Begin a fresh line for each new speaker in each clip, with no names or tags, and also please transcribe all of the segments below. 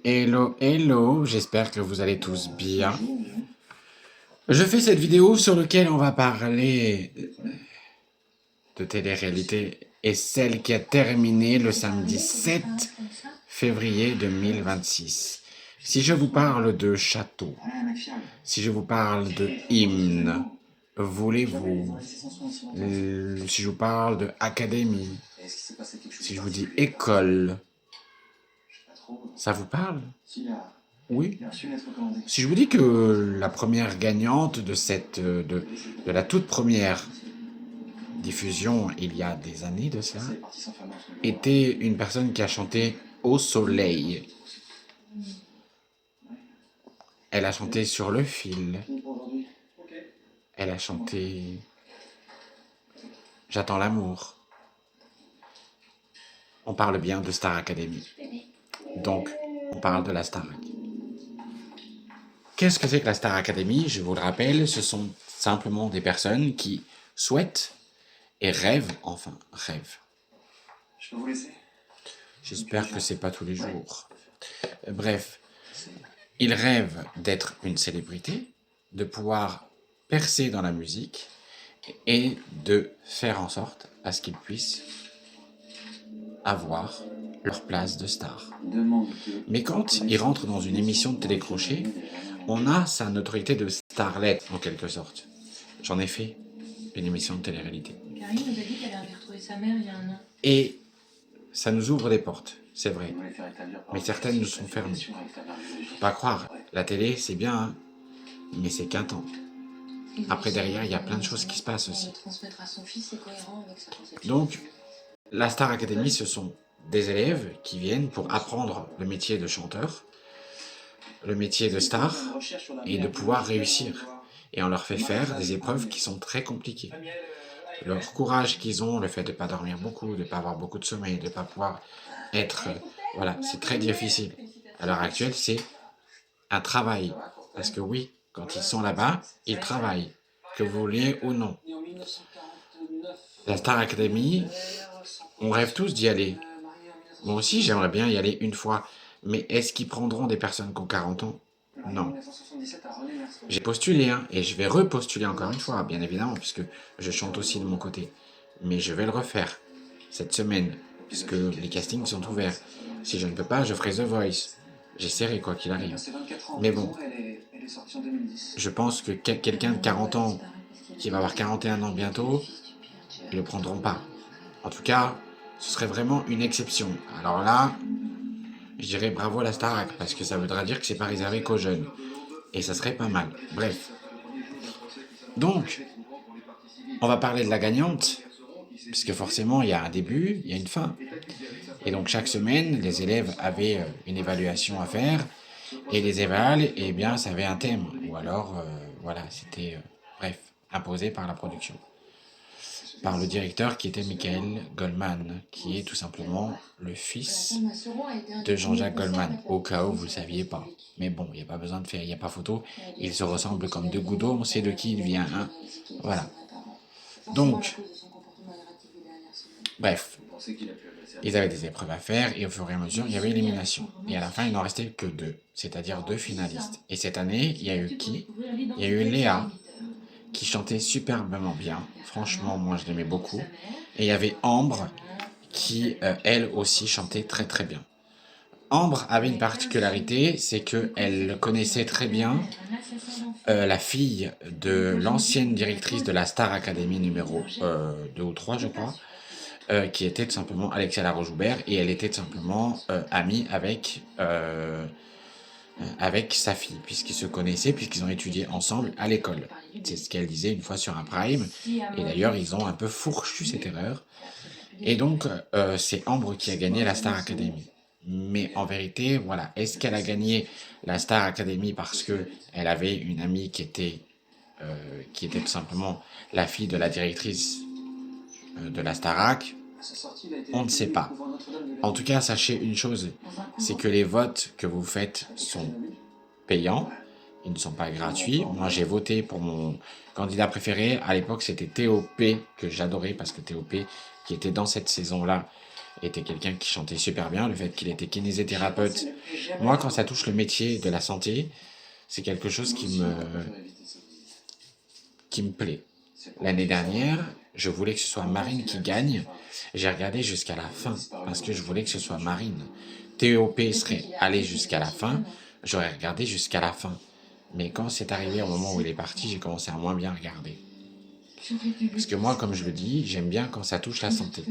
Hello, hello, j'espère que vous allez tous bien. Je fais cette vidéo sur laquelle on va parler de télé-réalité et celle qui a terminé le samedi 7 février 2026. Si je vous parle de château, si je vous parle de hymne, voulez-vous, si je vous parle de académie, si je vous dis école, ça vous parle? Oui. Si je vous dis que la première gagnante de la toute première diffusion, il y a des années de cela, était une personne qui a chanté Au soleil. Elle a chanté Sur le fil. Elle a chanté J'attends l'amour. On parle bien de Star Academy. Donc, on parle de la Star Academy. Qu'est-ce que c'est que la Star Academy? Je vous le rappelle, ce sont simplement des personnes qui souhaitent et rêvent, enfin, rêvent.
Je peux vous laisser.
J'espère que c'est pas tous les jours. Bref, ils rêvent d'être une célébrité, de pouvoir percer dans la musique et de faire en sorte à ce qu'ils puissent avoir leur place de star. Mais quand ils rentrent dans une émission de télécrochet, on a sa notoriété de starlet en quelque sorte. J'en ai fait une émission de télé-réalité.
Karine nous a dit qu'elle avait retrouvé sa mère il y a un an.
Et ça nous ouvre des portes, c'est vrai. Mais certaines nous sont fermées. Faut pas croire, la télé c'est bien, hein, mais c'est qu'un temps. Après derrière, il y a plein de choses qui se passent aussi. Donc, la Star Academy, ce sont des élèves qui viennent pour apprendre le métier de chanteur, le métier de star, et de pouvoir réussir. Et on leur fait faire des épreuves qui sont très compliquées. Leur courage qu'ils ont, le fait de ne pas dormir beaucoup, de ne pas avoir beaucoup de sommeil, de ne pas pouvoir être... voilà, c'est très difficile. À l'heure actuelle, c'est un travail. Parce que oui, quand ils sont là-bas, ils travaillent, que vous vouliez ou non. La Star Academy, on rêve tous d'y aller. Moi aussi, j'aimerais bien y aller une fois. Mais est-ce qu'ils prendront des personnes qui ont 40 ans? Non. J'ai postulé, hein, et je vais repostuler encore une fois, bien évidemment, puisque je chante aussi de mon côté. Mais je vais le refaire cette semaine, puisque les castings sont ouverts. Si je ne peux pas, je ferai The Voice. J'essaierai quoi qu'il arrive. Mais bon, je pense que quelqu'un de 40 ans, qui va avoir 41 ans bientôt, ils ne le prendront pas. En tout cas, ce serait vraiment une exception. Alors là, je dirais bravo à la Starac, parce que ça voudra dire que c'est pas réservé qu'aux jeunes. Et ça serait pas mal. Bref. Donc, on va parler de la gagnante, puisque forcément, il y a un début, il y a une fin. Et donc, chaque semaine, les élèves avaient une évaluation à faire. Et les évals, eh bien, ça avait un thème. Ou alors, voilà, c'était, bref, imposé par la production. Par le directeur qui était Michael Goldman, qui est tout simplement le fils de Jean-Jacques Goldman, au cas où vous ne le saviez pas. Mais bon, il n'y a pas besoin de faire, il n'y a pas photo, il se ressemble comme deux gouttes d'eau, on sait de qui il vient, hein. Voilà. Donc, bref, ils avaient des épreuves à faire, et au fur et à mesure, il y avait élimination. Et à la fin, il n'en restait que deux, c'est-à-dire deux finalistes. Et cette année, il y a eu qui? Il y a eu Léa, qui chantait superbement bien. Franchement, moi, je l'aimais beaucoup. Et il y avait Ambre, qui, elle aussi, chantait très très bien. Ambre avait une particularité, c'est qu'elle connaissait très bien la fille de l'ancienne directrice de la Star Academy numéro 2 ou 3, je crois, qui était tout simplement Alexia Laroche-Joubert, et elle était tout simplement amie avec sa fille, puisqu'ils se connaissaient, puisqu'ils ont étudié ensemble à l'école. C'est ce qu'elle disait une fois sur un prime, et d'ailleurs ils ont un peu fourchu cette erreur. Et donc c'est Ambre qui a gagné la Star Academy. Mais en vérité, voilà, est-ce qu'elle a gagné la Star Academy parce qu'elle avait une amie qui était tout simplement la fille de la directrice de la Starac? On ne sait pas. En tout cas, sachez une chose, c'est que les votes que vous faites sont payants, ils ne sont pas gratuits. Moi, j'ai voté pour mon candidat préféré. À l'époque, c'était TOP, que j'adorais parce que TOP, qui était dans cette saison-là, était quelqu'un qui chantait super bien, le fait qu'il était kinésithérapeute. Moi, quand ça touche le métier de la santé, c'est quelque chose qui me plaît. L'année dernière, je voulais que ce soit Marine qui gagne. J'ai regardé jusqu'à la fin parce que je voulais que ce soit Marine. TOP serait allé jusqu'à la fin, j'aurais regardé jusqu'à la fin. Mais quand c'est arrivé au moment où il est parti, j'ai commencé à moins bien regarder. Parce que moi, comme je le dis, j'aime bien quand ça touche la santé.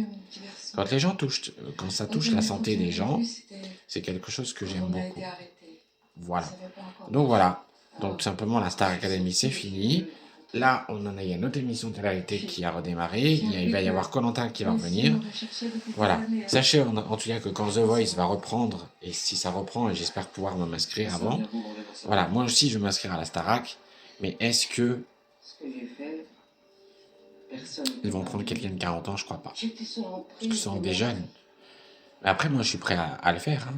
Quand ça touche la santé des gens, c'est quelque chose que j'aime beaucoup. Voilà. Donc voilà. Donc tout simplement, la Star Academy, c'est fini. Là, il y a une autre émission de télé-réalité qui a redémarré. Il va y avoir koh qui va revenir. Voilà. Sachez en tout cas que quand The Voice va reprendre, et si ça reprend, et j'espère pouvoir m'inscrire avant, voilà, moi aussi je vais m'inscrire à la Starac, mais est-ce que ils vont prendre quelqu'un de 40 ans? Je crois pas. Parce que ce sont des jeunes. Mais après, moi, je suis prêt à le faire. Hein.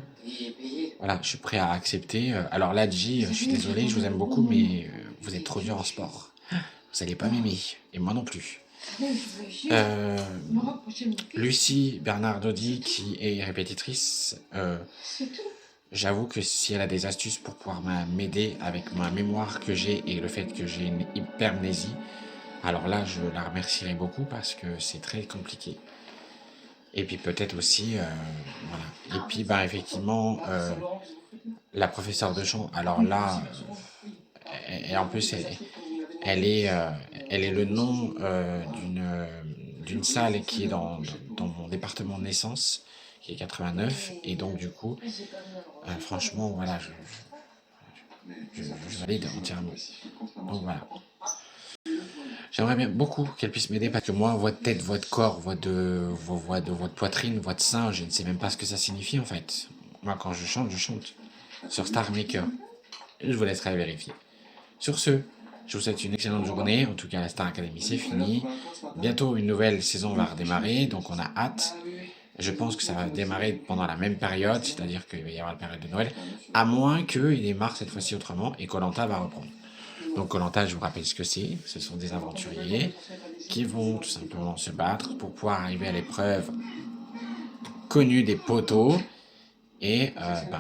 Voilà, je suis prêt à accepter. Alors là, G, je suis désolé, je vous aime beaucoup, mais vous êtes trop dur en sport. Vous allez pas m'aimer. Et moi non plus. Lucie Bernardodi, qui est répétitrice, j'avoue que si elle a des astuces pour pouvoir m'aider avec ma mémoire que j'ai et le fait que j'ai une hypermnésie, alors là, je la remercierai beaucoup parce que c'est très compliqué. Et puis peut-être aussi, voilà. Et puis, ben, effectivement, la professeure de chant, alors là, et en plus, elle est, euh, elle est le nom d'une salle qui est dans mon département de naissance, qui est 89, et donc du coup, franchement, voilà, je valide entièrement. Donc voilà. J'aimerais bien beaucoup qu'elle puisse m'aider parce que moi, votre tête, votre corps, votre poitrine, votre sein, je ne sais même pas ce que ça signifie en fait. Moi, quand je chante sur Star Maker. Je vous laisserai vérifier. Sur ce, je vous souhaite une excellente journée. En tout cas, la Star Academy, c'est fini. Bientôt, une nouvelle saison va redémarrer, donc on a hâte. Je pense que ça va démarrer pendant la même période, c'est-à-dire qu'il va y avoir la période de Noël, à moins qu'il démarre cette fois-ci autrement et koh va reprendre. Donc koh je vous rappelle ce que c'est. Ce sont des aventuriers qui vont tout simplement se battre pour pouvoir arriver à l'épreuve connue des poteaux et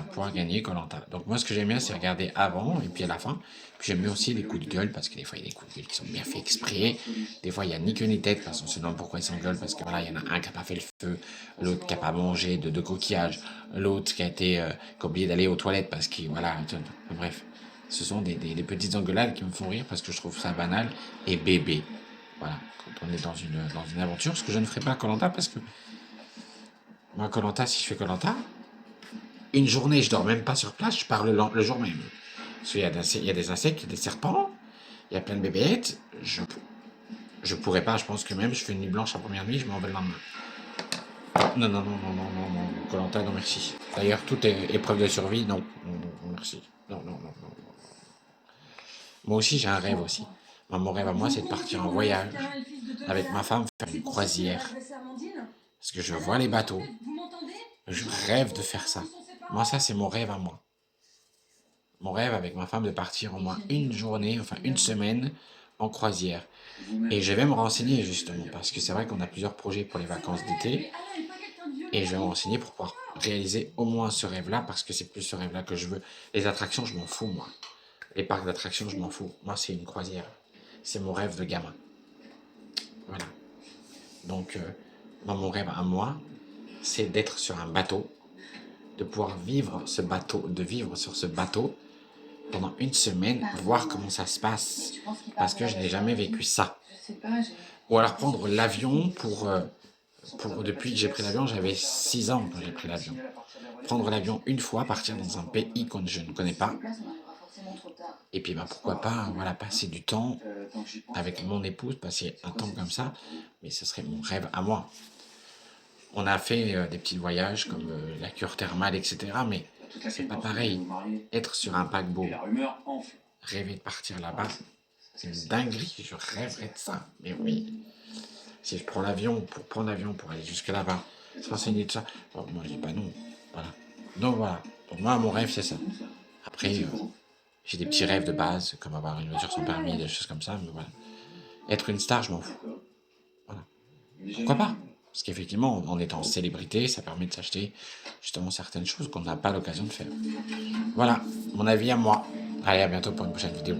pouvoir gagner koh. Donc moi, ce que j'aime bien, c'est regarder avant et puis à la fin. Puis j'aime bien aussi les coups de gueule parce que des fois, il y a des coups de gueule qui sont bien faits exprès. Des fois, il y a ni queue ni tête parce qu'on se demande pourquoi ils s'engueulent parce que voilà, il y en a un qui n'a pas fait le feu, l'autre qui n'a pas mangé de coquillage, l'autre qui qui a oublié d'aller aux toilettes parce qu'il voilà, bref. Ce sont des petites engueulades qui me font rire parce que je trouve ça banal et bébé. Voilà, quand on est dans une aventure, ce que je ne ferai pas à koh parce que moi, koh si je fais koh, une journée, je dors même pas sur place, je pars le jour même. Parce qu'il y a des insectes, il y a des serpents, il y a plein de bébêtes. Je pourrais pas, je pense que même je fais une nuit blanche la première nuit, je m'en vais le lendemain. Non, non, non, non, non, non, non, koh non merci. D'ailleurs, toute épreuve de survie, non, non, non, merci. Non, non, non, non. Moi aussi, j'ai un rêve aussi. Mon rêve à moi, c'est de partir en voyage avec ma femme, faire une croisière. Parce que je vois les bateaux. Je rêve de faire ça. Moi, ça, c'est mon rêve à moi. Mon rêve avec ma femme de partir au moins une journée, enfin une semaine en croisière. Et je vais me renseigner justement, parce que c'est vrai qu'on a plusieurs projets pour les vacances d'été. Et je vais me renseigner pour pouvoir réaliser au moins ce rêve-là, parce que c'est plus ce rêve-là que je veux. Les attractions, je m'en fous, moi. Les parcs d'attractions, je m'en fous. Moi, c'est une croisière. C'est mon rêve de gamin. Voilà. Donc, moi, mon rêve à moi, c'est d'être sur un bateau, de pouvoir vivre sur ce bateau pendant une semaine, voir comment ça se passe, parce que je n'ai jamais vécu ça. Ou alors prendre l'avion depuis que j'ai pris l'avion, j'avais 6 ans quand j'ai pris l'avion. Prendre l'avion une fois, partir dans un pays que je ne connais pas, et puis pourquoi pas, voilà, passer du temps avec mon épouse, passer un temps comme ça, mais ce serait mon rêve à moi. On a fait des petits voyages comme la cure thermale, etc., mais c'est pas pareil. Être sur un paquebot, rêver de partir là-bas, c'est une dinguerie, je rêverais de ça, mais oui. Si je prends l'avion, pour aller jusque là-bas, se renseigner de ça, bon, moi je dis pas non, voilà. Donc voilà, pour moi mon rêve c'est ça. Après, j'ai des petits rêves de base, comme avoir une voiture sans permis, des choses comme ça, mais voilà. Être une star, je m'en fous. Voilà. Pourquoi pas? Parce qu'effectivement, en étant célébrité, ça permet de s'acheter justement certaines choses qu'on n'a pas l'occasion de faire. Voilà, mon avis à moi. Allez, à bientôt pour une prochaine vidéo.